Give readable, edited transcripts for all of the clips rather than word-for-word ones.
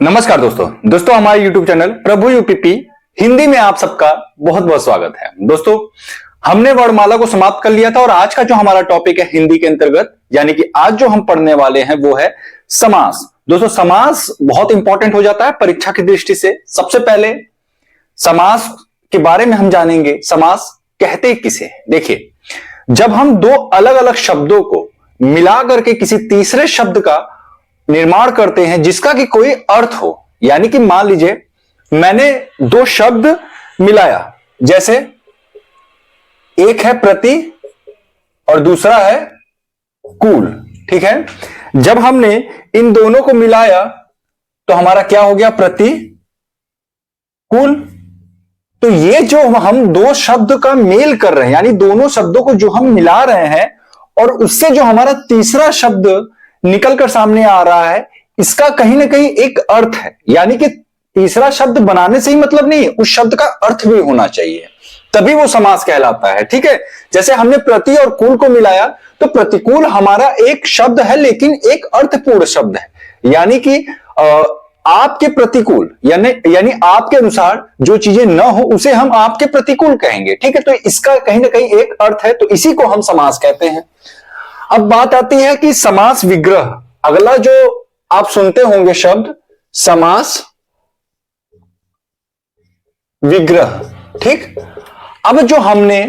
नमस्कार दोस्तों हमारे YouTube चैनल प्रभु यूपीपी हिंदी में आप सबका बहुत बहुत स्वागत है। दोस्तों हमने वर्णमाला को समाप्त कर लिया था और आज का जो हमारा टॉपिक है हिंदी के अंतर्गत यानी कि आज जो हम पढ़ने वाले हैं वो है समास। दोस्तों समास बहुत इंपॉर्टेंट हो जाता है परीक्षा की दृष्टि से। सबसे पहले समास के बारे में हम जानेंगे, समास कहते किसे। देखिए, जब हम दो अलग अलग शब्दों को मिला करके किसी तीसरे शब्द का निर्माण करते हैं जिसका कि कोई अर्थ हो, यानी कि मान लीजिए मैंने दो शब्द मिलाया, जैसे एक है प्रति और दूसरा है कूल। ठीक है, जब हमने इन दोनों को मिलाया तो हमारा क्या हो गया, प्रति कूल। तो ये जो हम दो शब्द का मेल कर रहे हैं, यानी दोनों शब्दों को जो हम मिला रहे हैं और उससे जो हमारा तीसरा शब्द निकलकर सामने आ रहा है, इसका कहीं ना कहीं एक अर्थ है। यानी कि तीसरा शब्द बनाने से ही मतलब नहीं है, उस शब्द का अर्थ भी होना चाहिए, तभी वो समास कहलाता है। ठीक है, जैसे हमने प्रति और कूल को मिलाया तो प्रतिकूल हमारा एक शब्द है लेकिन एक अर्थपूर्ण शब्द है, यानी कि आपके प्रतिकूल यानी आपके अनुसार जो चीजें न हो उसे हम आपके प्रतिकूल कहेंगे। ठीक है, तो इसका कहीं ना कहीं एक अर्थ है, तो इसी को हम समास कहते हैं। अब बात आती है कि समास विग्रह, अगला जो आप सुनते होंगे शब्द समास विग्रह। ठीक, अब जो हमने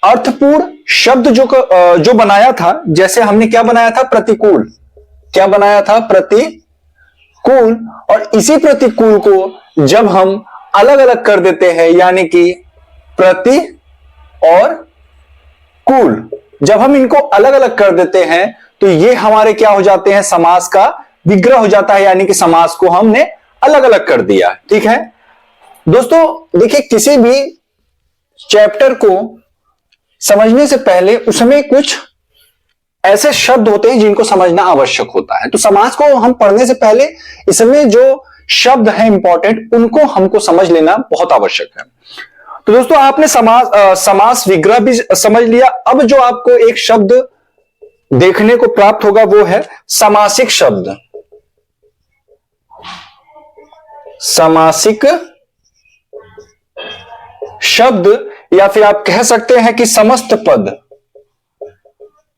अर्थपूर्ण शब्द जो बनाया था, जैसे हमने क्या बनाया था, प्रतिकूल, क्या बनाया था, प्रतिकूल। और इसी प्रतिकूल को जब हम अलग अलग कर देते हैं, यानी कि प्रति और कूल, जब हम इनको अलग अलग कर देते हैं तो ये हमारे क्या हो जाते हैं, समास का विग्रह हो जाता है, यानी कि समास को हमने अलग अलग कर दिया। ठीक है दोस्तों, देखिए किसी भी चैप्टर को समझने से पहले उसमें कुछ ऐसे शब्द होते हैं जिनको समझना आवश्यक होता है। तो समास को हम पढ़ने से पहले इसमें जो शब्द हैं इंपॉर्टेंट, उनको हमको समझ लेना बहुत आवश्यक है। तो दोस्तों आपने समास विग्रह भी समझ लिया। अब जो आपको एक शब्द देखने को प्राप्त होगा वो है समासिक शब्द। समासिक शब्द, या फिर आप कह सकते हैं कि समस्त पद,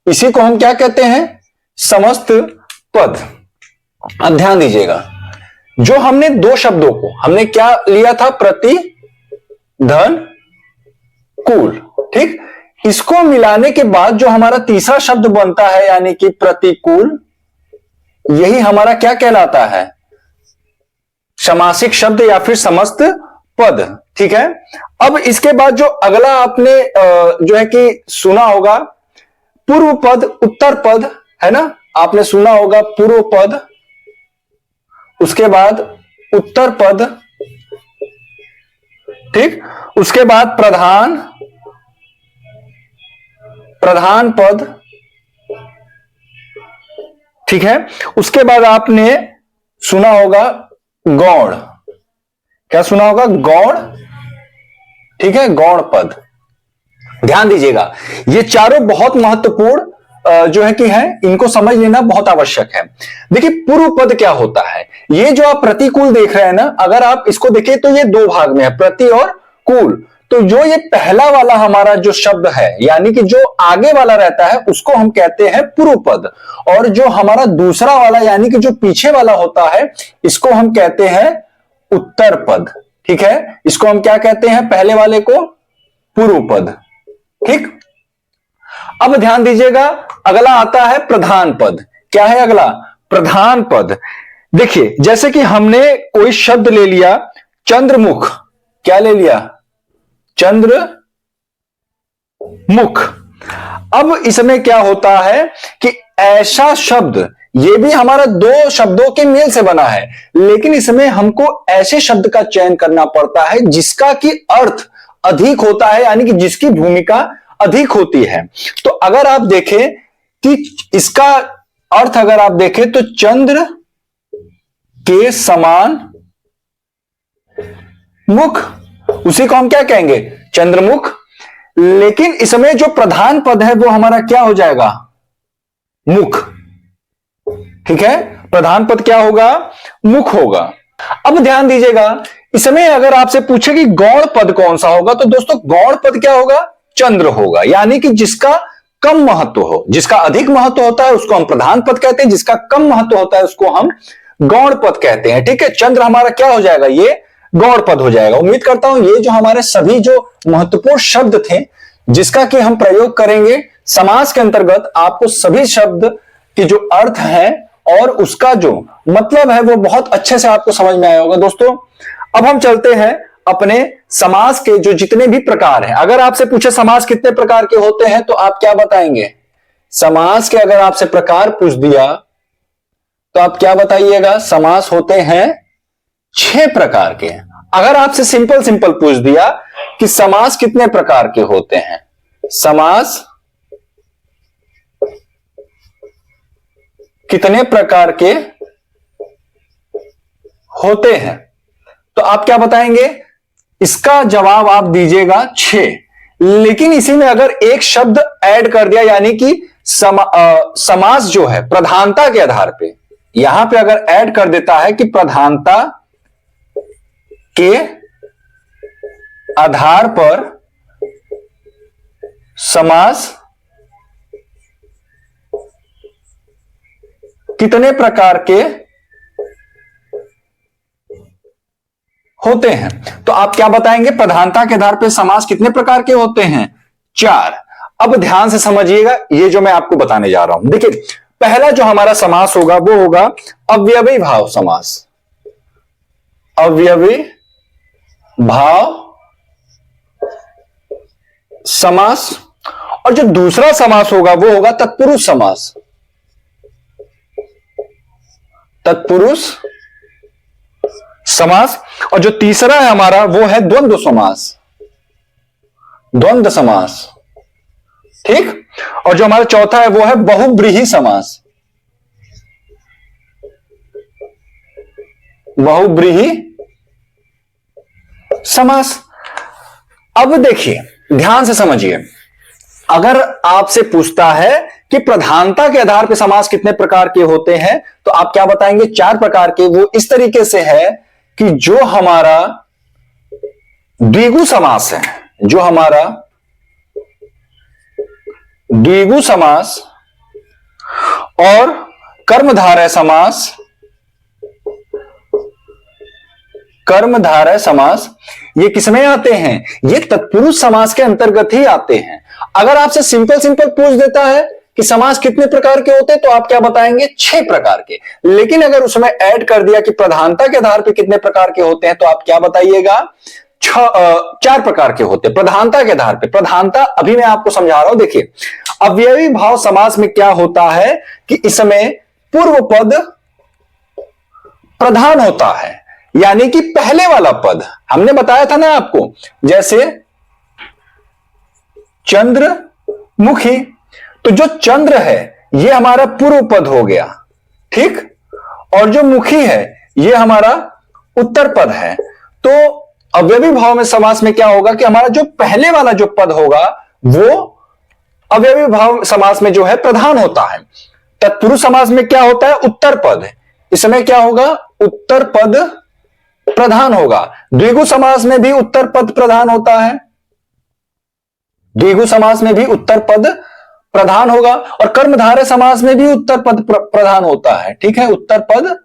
इसी को हम क्या कहते हैं, समस्त पद। अब ध्यान दीजिएगा, जो हमने दो शब्दों को हमने क्या लिया था, प्रति धन कूल। ठीक, इसको मिलाने के बाद जो हमारा तीसरा शब्द बनता है यानी कि प्रतिकूल, यही हमारा क्या कहलाता है, समासिक शब्द या फिर समस्त पद। ठीक है, अब इसके बाद जो अगला आपने जो है कि सुना होगा, पूर्व पद उत्तर पद, है ना, आपने सुना होगा पूर्व पद, उसके बाद उत्तर पद। ठीक, उसके बाद प्रधान पद। ठीक है, उसके बाद आपने सुना होगा गौण, क्या सुना होगा, गौण। ठीक है, गौण पद। ध्यान दीजिएगा, ये चारों बहुत महत्वपूर्ण जो है कि है, इनको समझ लेना बहुत आवश्यक है। देखिए पूर्व पद क्या होता है, ये जो आप प्रतिकूल देख रहे हैं ना, अगर आप इसको देखें तो ये दो भाग में है, प्रति और कूल। तो जो ये पहला वाला हमारा जो शब्द है, यानी कि जो आगे वाला रहता है, उसको हम कहते हैं पूर्व पद, और जो हमारा दूसरा वाला यानी कि जो पीछे वाला होता है, इसको हम कहते हैं उत्तर पद। ठीक है, इसको हम क्या कहते हैं, पहले वाले को पूर्व पद। ठीक, अब ध्यान दीजिएगा, अगला आता है प्रधान पद। क्या है अगला, प्रधान पद। देखिए जैसे कि हमने कोई शब्द ले लिया, चंद्रमुख, क्या ले लिया, चंद्रमुख। अब इसमें क्या होता है कि ऐसा शब्द, ये भी हमारा दो शब्दों के मेल से बना है, लेकिन इसमें हमको ऐसे शब्द का चयन करना पड़ता है जिसका कि अर्थ अधिक होता है, यानी कि जिसकी भूमिका अधिक होती है। तो अगर आप देखें कि इसका अर्थ अगर आप देखें तो चंद्र के समान मुख, उसी को हम क्या कहेंगे, चंद्रमुख। लेकिन इसमें जो प्रधान पद है वो हमारा क्या हो जाएगा, मुख। ठीक है, प्रधान पद क्या होगा, मुख होगा। अब ध्यान दीजिएगा, इसमें अगर आपसे पूछे कि गौण पद कौन सा होगा, तो दोस्तों गौण पद क्या होगा? चंद्र होगा, यानी कि जिसका कम महत्व हो। जिसका अधिक महत्व होता है उसको हम प्रधान पद कहते हैं, जिसका कम महत्व होता है उसको हम गौण पद कहते हैं। ठीक है, चंद्र हमारा क्या हो जाएगा? ये गौण पद हो जाएगा। उम्मीद करता हूं ये जो हमारे सभी जो महत्वपूर्ण शब्द थे जिसका कि हम प्रयोग करेंगे समास के अंतर्गत, आपको सभी शब्द के जो अर्थ है और उसका जो मतलब है वो बहुत अच्छे से आपको समझ में आया होगा। दोस्तों अब हम चलते हैं अपने समास के जो जितने भी प्रकार हैं। अगर आपसे पूछे समास कितने प्रकार के होते हैं तो आप क्या बताएंगे? समास के अगर आपसे प्रकार पूछ दिया तो आप क्या बताइएगा? समास होते हैं 6 प्रकार के। अगर आपसे सिंपल सिंपल पूछ दिया कि समास कितने प्रकार के होते हैं, समास कितने प्रकार के होते हैं, तो आप क्या बताएंगे? इसका जवाब आप दीजिएगा 6। लेकिन इसी में अगर एक शब्द ऐड कर दिया, यानी कि समास जो है प्रधानता के आधार पे, यहां पे अगर ऐड कर देता है कि प्रधानता के आधार पर समास कितने प्रकार के होते हैं, तो आप क्या बताएंगे? प्रधानता के आधार पर समास कितने प्रकार के होते हैं? 4। अब ध्यान से समझिएगा ये जो मैं आपको बताने जा रहा हूं। देखिए पहला जो हमारा समास होगा वो होगा अव्ययी भाव समास। अव्ययी भाव समास। और जो दूसरा समास होगा वो होगा तत्पुरुष समास। तत्पुरुष समास। और जो तीसरा है हमारा वो है द्वंद्व समास। द्वंद्व समास, ठीक। और जो हमारा चौथा है वो है बहुब्रीहि समास। बहुब्रीहि समास। अब देखिए ध्यान से समझिए, अगर आपसे पूछता है कि प्रधानता के आधार पर समास कितने प्रकार के होते हैं, तो आप क्या बताएंगे? 4 प्रकार के। वो इस तरीके से है कि जो हमारा द्विगु समास है, जो हमारा द्विगु समास और कर्मधारय समास, कर्मधारय समास, ये किसमें आते हैं? ये तत्पुरुष समास के अंतर्गत ही आते हैं। अगर आपसे सिंपल सिंपल पूछ देता है कि समास कितने प्रकार के होते हैं, तो आप क्या बताएंगे? 6 प्रकार के। लेकिन अगर उसमें ऐड कर दिया कि प्रधानता के आधार पर कितने प्रकार के होते हैं, तो आप क्या बताइएगा? 4 प्रकार के होते हैं प्रधानता के आधार पर। प्रधानता अभी मैं आपको समझा रहा हूं। देखिए अव्ययी भाव समास में क्या होता है कि इसमें पूर्व पद प्रधान होता है, यानी कि पहले वाला पद हमने बताया था ना आपको, जैसे चंद्रमुखी, तो जो चंद्र है ये हमारा पूर्व पद हो गया, ठीक। और जो मुखी है ये हमारा उत्तर पद है। तो अव्ययी भाव में समास में क्या होगा कि हमारा जो पहले वाला जो पद होगा वो अव्ययी भाव समास में जो है प्रधान होता है। तत्पुरुष समास में क्या होता है? उत्तर पद। इसमें क्या होगा? उत्तर पद प्रधान होगा। द्विगु समास में भी उत्तर पद प्रधान होता है। द्विगु समास में भी उत्तर पद प्रधान होगा। और कर्मधारय समास में भी उत्तर पद प्रधान होता है, ठीक है, उत्तर पद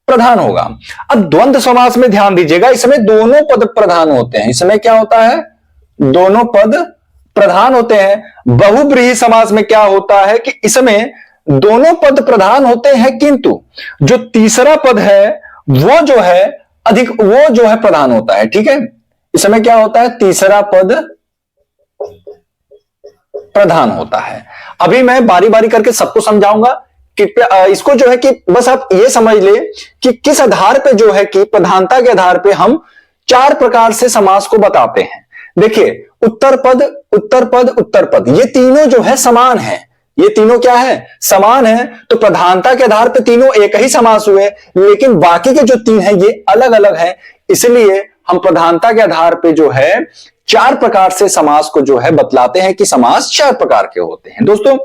प्रधान होगा। अब द्वंद्व समास में ध्यान दीजिएगा, इसमें दोनों पद प्रधान होते हैं। इसमें क्या होता है? दोनों पद प्रधान होते हैं। बहुब्रीहि समास में क्या होता है कि इसमें दोनों पद प्रधान होते हैं, किंतु जो तीसरा पद है वो जो है अधिक, वो जो है प्रधान होता है, ठीक है। इसमें क्या होता है? तीसरा पद प्रधान होता है। अभी मैं बारी बारी करके सबको समझाऊंगा कि इसको जो है कि बस आप ये समझ ले कि किस आधार पे जो है कि प्रधानता के आधार पे हम 4 प्रकार से समास को बताते हैं। देखिए उत्तर पद, उत्तर पद, उत्तर पद, ये तीनों जो है समान है। ये तीनों क्या है? समान है। तो प्रधानता के आधार पे तीनों एक ही समास हुए, लेकिन बाकी के जो 3 हैं ये अलग अलग हैं। इसलिए हम प्रधानता के आधार पे जो है 4 प्रकार से समास को जो है बतलाते हैं कि समास 4 प्रकार के होते हैं। दोस्तों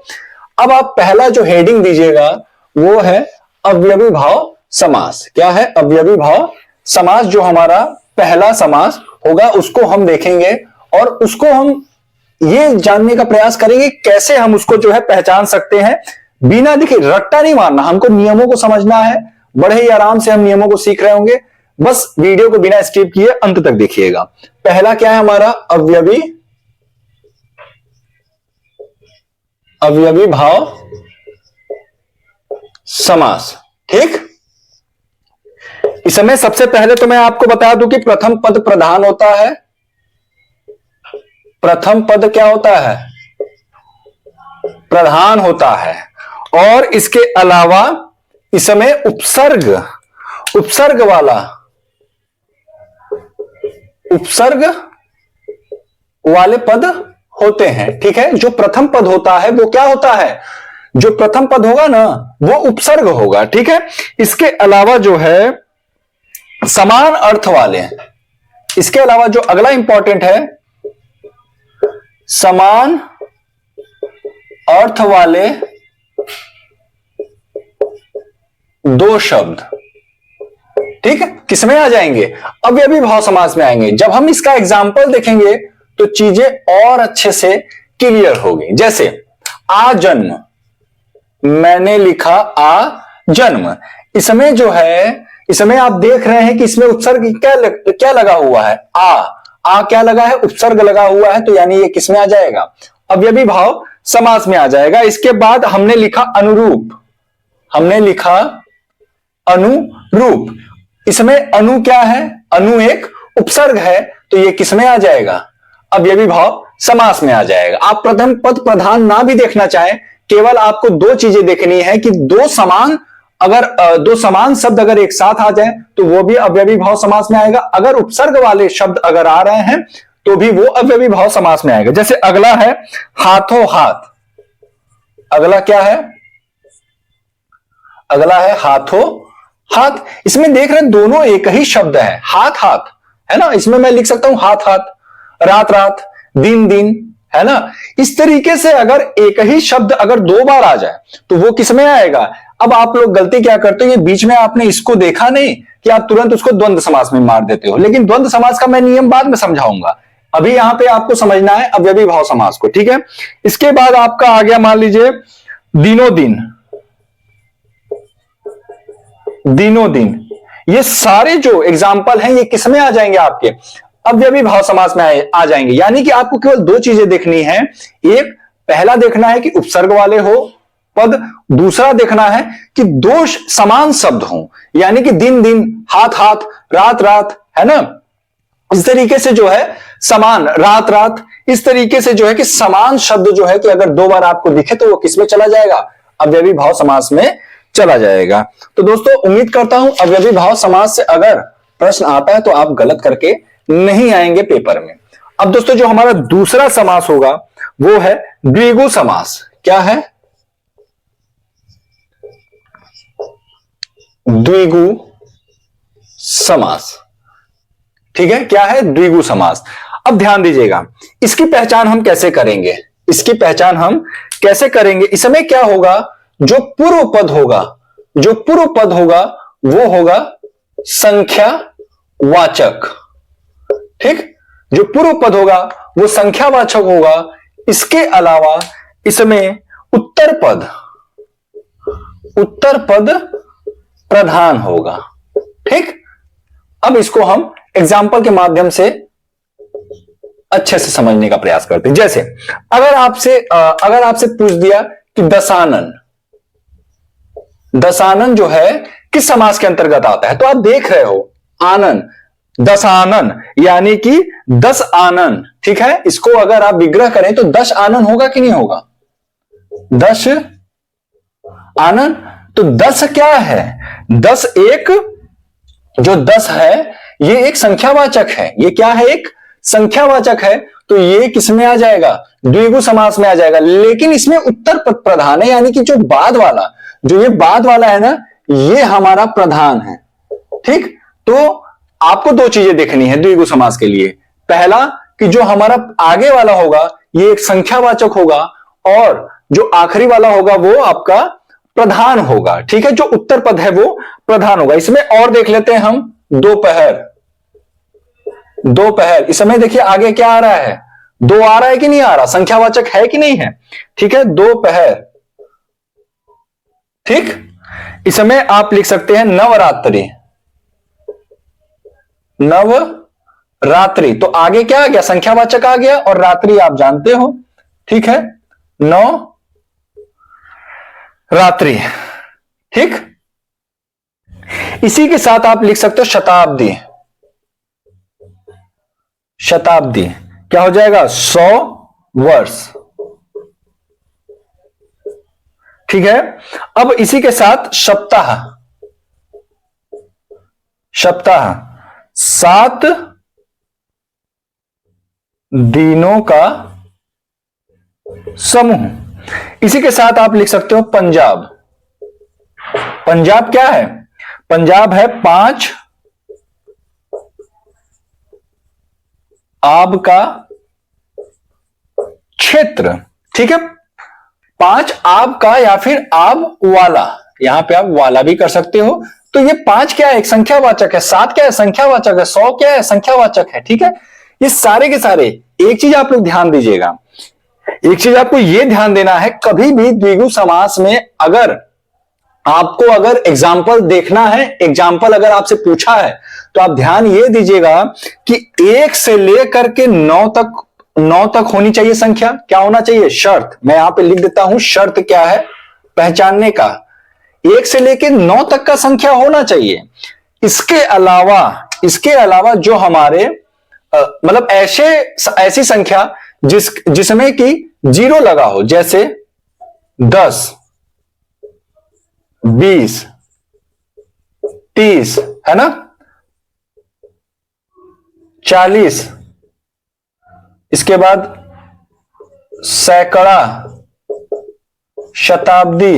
अब आप पहला जो हेडिंग दीजिएगा वो है अव्ययी भाव समास। क्या है? अव्ययी भाव समास जो हमारा पहला समास होगा उसको हम देखेंगे और उसको हम ये जानने का प्रयास करेंगे कैसे हम उसको जो है पहचान सकते हैं। बिना देखिए रट्टा नहीं मारना, हमको नियमों को समझना है, बड़े ही आराम से हम नियमों को सीख रहे होंगे। बस वीडियो को बिना स्किप किए अंत तक देखिएगा। पहला क्या है हमारा, अवयवी भाव समास। ठीक, इस समय सबसे पहले तो मैं आपको बता दूं कि प्रथम पद प्रधान होता है। प्रथम पद क्या होता है, प्रधान होता है। और इसके अलावा इसमें उपसर्ग वाले पद होते हैं। ठीक है, जो प्रथम पद होता है वो क्या होता है, जो प्रथम पद होगा ना वो उपसर्ग होगा। ठीक है, इसके अलावा जो है समान अर्थ वाले, इसके अलावा जो अगला इंपॉर्टेंट है, समान अर्थ वाले दो शब्द, ठीक है, किसमें आ जाएंगे, अवयवी भाव समास में आएंगे। जब हम इसका एग्जाम्पल देखेंगे तो चीजें और अच्छे से क्लियर होगी। जैसे आ जन्म, मैंने लिखा आ जन्म, इसमें जो है, इसमें आप देख रहे हैं कि इसमें उपसर्ग क्या लगा हुआ है, आ क्या लगा है, उपसर्ग लगा हुआ है, तो यानी ये किसमें आ जाएगा, अवयवी भाव समास में आ जाएगा। इसके बाद हमने लिखा अनुरूप, अनुरूप, इसमें अनु क्या है, अनु एक उपसर्ग है, तो ये किसमें आ जाएगा, अवयवी भाव समास में आ जाएगा। आप प्रथम पद प्रधान ना भी देखना चाहें, केवल आपको दो चीजें देखनी है कि दो समान शब्द अगर एक साथ आ जाए तो वो भी अवयवी भाव समास में आएगा। अगर उपसर्ग वाले शब्द अगर आ रहे हैं तो भी वो अवयवी भाव समास में आएगा। जैसे अगला है हाथों हाथ, अगला क्या है, अगला है हाथों हाथ। इसमें देख रहे हैं दोनों एक ही शब्द है, हाथ हाथ है ना, इसमें मैं लिख सकता हूं हाथ हाथ, रात रात, दिन दिन, है ना। इस तरीके से अगर एक ही शब्द अगर दो बार आ जाए तो वो किसमें आएगा। अब आप लोग गलती क्या करते हो, ये बीच में आपने इसको देखा नहीं कि आप तुरंत उसको द्वंद्व समास में मार देते हो, लेकिन द्वंद्व समास का मैं नियम बाद में समझाऊंगा। अभी यहां पे आपको समझना है अवयवी भाव समास को। ठीक है, इसके बाद आपका आ गया, मान लीजिए दिनों दिन, दिनों दिन, ये सारे जो एग्जाम्पल हैं ये किसमें आ जाएंगे, आपके अवयवी भाव समास में आ जाएंगे। यानी कि आपको केवल दो चीजें देखनी है, एक पहला देखना है कि उपसर्ग वाले हो पद, दूसरा देखना है कि दो समान शब्द हों, यानी कि दिन दिन, हाथ हाथ, रात रात, है ना। इस तरीके से जो है समान, रात रात, इस तरीके से जो है कि समान शब्द जो है कि अगर दो बार आपको दिखे तो वो किसमें चला जाएगा, अवयवी भाव समास में चला जाएगा। तो दोस्तों उम्मीद करता हूं अवयवी भाव समास से अगर प्रश्न आता है तो आप गलत करके नहीं आएंगे पेपर में। अब दोस्तों जो हमारा दूसरा समास होगा वो है द्विगु समास। क्या है, द्विगु समास। ठीक है, क्या है, द्विगु समास। अब ध्यान दीजिएगा, इसकी पहचान हम कैसे करेंगे, इसकी पहचान हम कैसे करेंगे। इसमें क्या होगा, जो पूर्व पद होगा, जो पूर्व पद होगा वो होगा संख्या वाचक। ठीक, जो पूर्व पद होगा वो संख्यावाचक होगा। इसके अलावा इसमें उत्तर पद प्रधान होगा। ठीक, अब इसको हम एग्जाम्पल के माध्यम से अच्छे से समझने का प्रयास करते हैं। जैसे अगर आपसे पूछ दिया कि दशानन जो है किस समास के अंतर्गत आता है, तो आप देख रहे हो आनन, दशानन यानी कि 10 आनन। ठीक है, इसको अगर आप विग्रह करें तो 10 आनन होगा कि नहीं होगा, 10 आनन। तो 10 क्या है, 10 एक, जो 10 है ये एक संख्यावाचक है, ये क्या है, एक संख्यावाचक है, तो ये किसमें आ जाएगा, द्विगु समास में आ जाएगा। लेकिन इसमें उत्तर पद प्रधान है, यानी कि जो बाद वाला, जो ये बाद वाला है ना, ये हमारा प्रधान है। ठीक, तो आपको दो चीजें देखनी है द्विगु समास के लिए। पहला कि जो हमारा आगे वाला होगा ये एक संख्यावाचक होगा, और जो आखिरी वाला होगा वो आपका प्रधान होगा। ठीक है, जो उत्तर पद है वो प्रधान होगा। इसमें और देख लेते हैं हम, दोपहर, दोपहर। इस समय देखिए आगे क्या आ रहा है, दो आ रहा है कि नहीं आ रहा, संख्यावाचक है कि नहीं है, ठीक है, दोपहर, ठीक। इस समय आप लिख सकते हैं नवरात्रि, नवरात्रि। तो आगे क्या आ गया, संख्यावाचक आ गया, और रात्रि आप जानते हो, ठीक है, नौ रात्रि, ठीक। इसी के साथ आप लिख सकते हो शताब्दी, शताब्दी क्या हो जाएगा, 100 वर्ष, ठीक है। अब इसी के साथ सप्ताह, सप्ताह 7 दिनों का समूह। इसी के साथ आप लिख सकते हो पंजाब, पंजाब क्या है, पंजाब है 5 आब का क्षेत्र, ठीक है, 5 आब का या फिर आब वाला, यहां पे आप वाला भी कर सकते हो। तो ये 5 क्या है, एक संख्यावाचक है, 7 क्या है, संख्यावाचक है, 100 क्या है, संख्यावाचक है, ठीक है। ये सारे के सारे, एक चीज आप लोग ध्यान दीजिएगा, एक चीज आपको यह ध्यान देना है, कभी भी द्विगु समास में अगर आपको अगर एग्जाम्पल देखना है, एग्जाम्पल अगर आपसे पूछा है, तो आप ध्यान ये दीजिएगा कि 1 से लेकर के 9 तक होनी चाहिए संख्या। क्या होना चाहिए, शर्त, मैं यहां पे लिख देता हूं, शर्त क्या है पहचानने का, 1 से लेकर 9 तक का संख्या होना चाहिए। इसके अलावा जो हमारे मतलब ऐसी संख्या जिसमें कि 0 लगा हो, जैसे 10, 20, 30, है ना, 40, इसके बाद सैकड़ा, शताब्दी,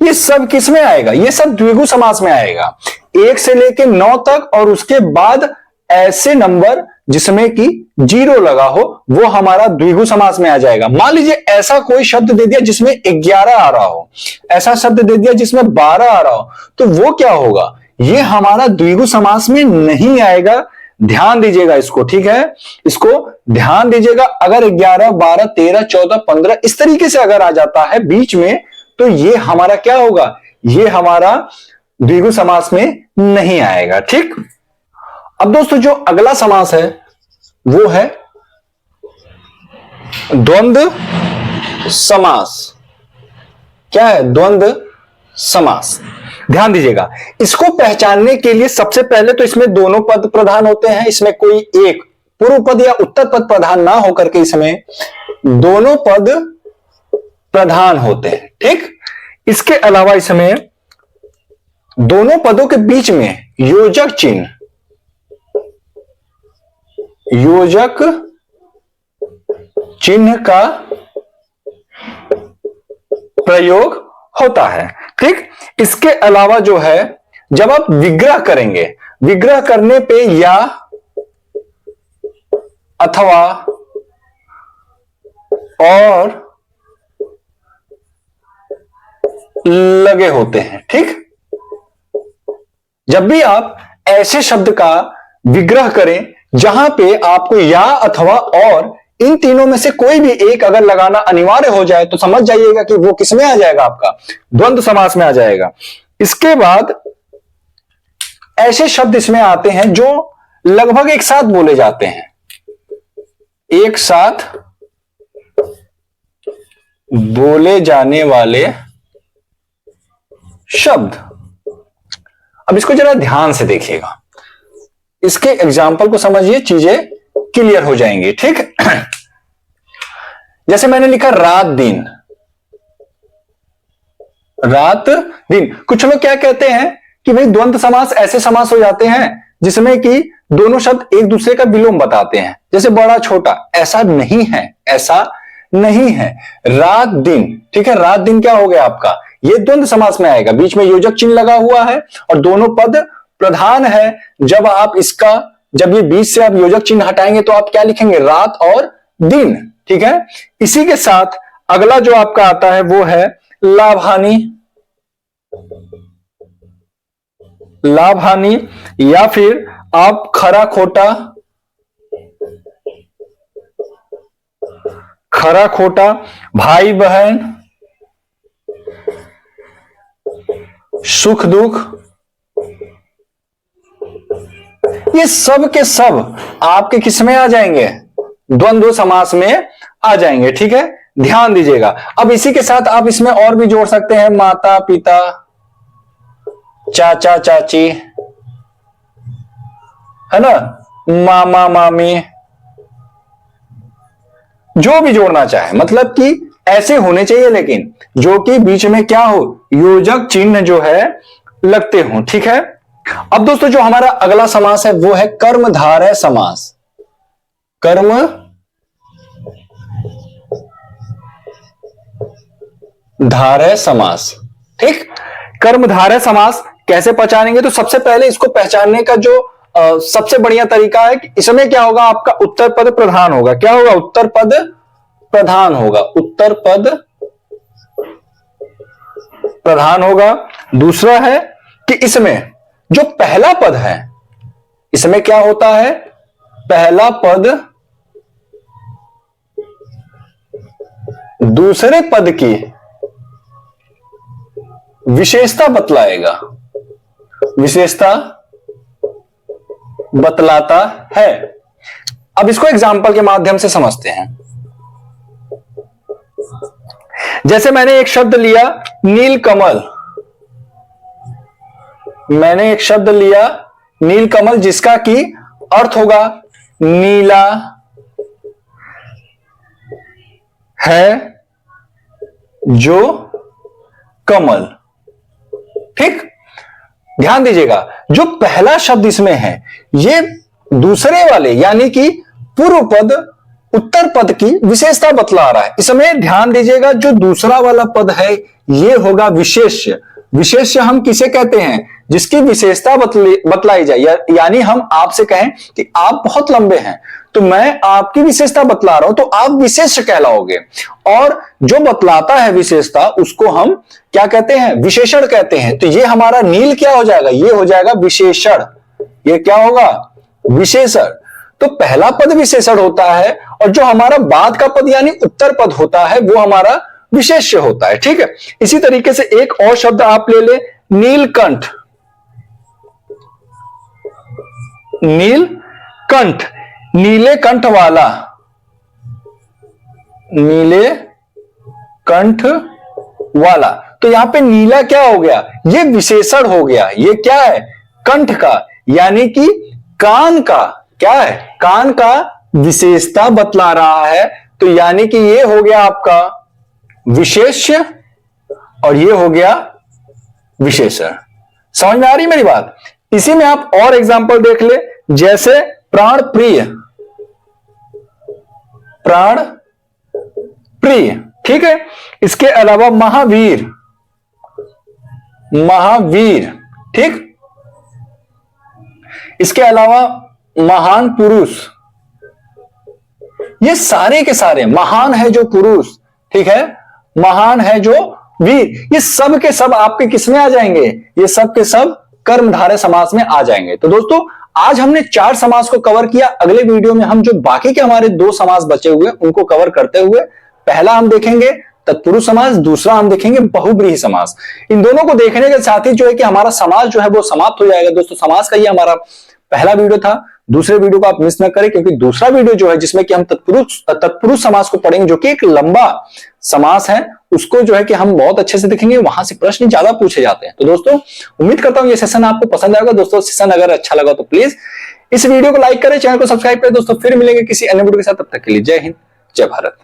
ये सब किस में आएगा, ये सब द्विगु समास में आएगा, 1 से लेकर 9 तक, और उसके बाद ऐसे नंबर जिसमें कि 0 लगा हो, वो हमारा द्विगु समास में आ जाएगा। मान लीजिए ऐसा कोई शब्द दे दिया जिसमें 11 आ रहा हो, ऐसा शब्द दे दिया जिसमें 12 आ रहा हो, तो वो क्या होगा, ये हमारा द्विगु समास में नहीं आएगा। ध्यान दीजिएगा इसको, ठीक है, इसको ध्यान दीजिएगा। अगर 11, 12, 13, 14, 15 इस तरीके से अगर आ जाता है बीच में, तो ये हमारा क्या होगा, ये हमारा द्विगु समास में नहीं आएगा, ठीक। अब दोस्तों जो अगला समास है वो है द्वंद्व समास। क्या है, द्वंद्व समास। ध्यान दीजिएगा, इसको पहचानने के लिए सबसे पहले तो इसमें दोनों पद प्रधान होते हैं, इसमें कोई एक पूर्व पद या उत्तर पद प्रधान ना होकर के इसमें दोनों पद प्रधान होते हैं, ठीक। इसके अलावा इसमें दोनों पदों के बीच में योजक चिन्ह, योजक चिन्ह का प्रयोग होता है, ठीक। इसके अलावा जो है, जब आप विग्रह करेंगे, विग्रह करने पे या अथवा और लगे होते हैं, ठीक। जब भी आप ऐसे शब्द का विग्रह करें जहां पे आपको या अथवा और इन तीनों में से कोई भी एक अगर लगाना अनिवार्य हो जाए, तो समझ जाइएगा कि वो किसमें आ जाएगा, आपका द्वंद्व समास में आ जाएगा। इसके बाद ऐसे शब्द इसमें आते हैं जो लगभग एक साथ बोले जाते हैं, एक साथ बोले जाने वाले शब्द। अब इसको जरा ध्यान से देखिएगा, इसके एग्जाम्पल को समझिए, चीजें क्लियर हो जाएंगी, ठीक। जैसे मैंने लिखा रात दिन, रात दिन। कुछ लोग क्या कहते हैं कि भाई द्वंद्व समास ऐसे समास हो जाते हैं जिसमें कि दोनों शब्द एक दूसरे का विलोम बताते हैं, जैसे बड़ा छोटा। ऐसा नहीं है, ऐसा नहीं है। रात दिन, ठीक है, रात दिन क्या हो गया आपका, ये द्वंद्व समास में आएगा, बीच में योजक चिन्ह लगा हुआ है और दोनों पद प्रधान है। जब ये बीच से आप योजक चिन्ह हटाएंगे तो आप क्या लिखेंगे, रात और दिन, ठीक है। इसी के साथ अगला जो आपका आता है वो है लाभ हानि। लाभ हानि, या फिर आप खरा खोटा, खरा खोटा, भाई बहन, सुख दुख, ये सब के सब आपके किस में आ जाएंगे? द्वंद्व समास में आ जाएंगे। ठीक है, ध्यान दीजिएगा। अब इसी के साथ आप इसमें और भी जोड़ सकते हैं, माता पिता, चाचा चाची, है ना, मामा मामी, जो भी जोड़ना चाहे, मतलब कि ऐसे होने चाहिए लेकिन जो कि बीच में क्या हो, योजक चिन्ह जो है लगते हो। ठीक है, अब दोस्तों जो हमारा अगला समास है वो है कर्मधारय समास। कर्म धारय समास। ठीक, कर्मधारय समास कैसे पहचानेंगे? तो सबसे पहले इसको पहचानने का जो सबसे बढ़िया तरीका है कि इसमें क्या होगा, आपका उत्तर पद प्रधान होगा। क्या होगा? उत्तर पद प्रधान होगा। उत्तर पद प्रधान होगा। दूसरा है कि इसमें जो पहला पद है, इसमें क्या होता है, पहला पद दूसरे पद की विशेषता बतलाएगा, विशेषता बतलाता है। अब इसको एग्जाम्पल के माध्यम से समझते हैं। जैसे मैंने एक शब्द लिया नीलकमल, मैंने एक शब्द लिया नीलकमल जिसका कि अर्थ होगा नीला है जो कमल। ठीक, ध्यान दीजिएगा, जो पहला शब्द इसमें है ये दूसरे वाले यानी कि पूर्व पद उत्तर पद की विशेषता बतला रहा है। इसमें ध्यान दीजिएगा, जो दूसरा वाला पद है ये होगा विशेष्य। विशेष्य हम किसे कहते हैं? जिसकी विशेषता बतलाई जाए, यानी हम आपसे कहें कि आप बहुत लंबे हैं तो मैं आपकी विशेषता बतला रहा हूं तो आप विशेष्य कहलाओगे, और जो बतलाता है विशेषता उसको हम क्या कहते हैं? विशेषण कहते हैं। तो ये हमारा नील क्या हो जाएगा? ये हो जाएगा विशेषण। ये क्या होगा? विशेषण। तो पहला पद विशेषण होता है और जो हमारा बाद का पद यानी उत्तर पद होता है वो हमारा विशेष्य होता है। ठीक है, इसी तरीके से एक और शब्द आप ले ले, नीलकंठ। नीलकंठ, नीले कंठ वाला, नीले कंठ वाला। तो यहां पे नीला क्या हो गया? ये विशेषण हो गया। ये क्या है? कंठ का, यानी कि कान का, क्या है? कान का विशेषता बतला रहा है। तो यानी कि ये हो गया आपका विशेष्य और ये हो गया विशेषण। समझ में आ रही मेरी बात? इसी में आप और एग्जांपल देख ले, जैसे प्राण प्रिय, प्राण प्रिय। ठीक है, इसके अलावा महावीर, महावीर। ठीक, इसके अलावा महान पुरुष। ये सारे के सारे महान है जो पुरुष, ठीक है, महान है जो वीर, ये सब के सब आपके किस में आ जाएंगे? ये सब के सब कर्मधारय समास में आ जाएंगे। तो दोस्तों आज हमने 4 समास को कवर किया। अगले वीडियो में हम जो बाकी के हमारे 2 समास बचे हुए उनको कवर करते हुए, पहला हम देखेंगे तत्पुरुष समास, दूसरा हम देखेंगे बहुव्रीहि समास। इन दोनों को देखने के साथ ही जो है कि हमारा समास जो है वो समाप्त हो जाएगा। दोस्तों समास का ये हमारा पहला वीडियो था। दूसरे वीडियो को आप मिस न करें, क्योंकि दूसरा वीडियो जो है जिसमें कि हम तत्पुरुष समास को पढ़ेंगे, जो कि एक लंबा समास है, उसको जो है कि हम बहुत अच्छे से देखेंगे। वहां से प्रश्न ज्यादा पूछे जाते हैं। तो दोस्तों उम्मीद करता हूं ये सेशन आपको पसंद आएगा। दोस्तों सेशन अगर अच्छा लगा तो प्लीज इस वीडियो को लाइक करें, चैनल को सब्सक्राइब करें। दोस्तों फिर मिलेंगे किसी अन्य वीडियो के साथ, तब तक के लिए जय हिंद, जय भारत।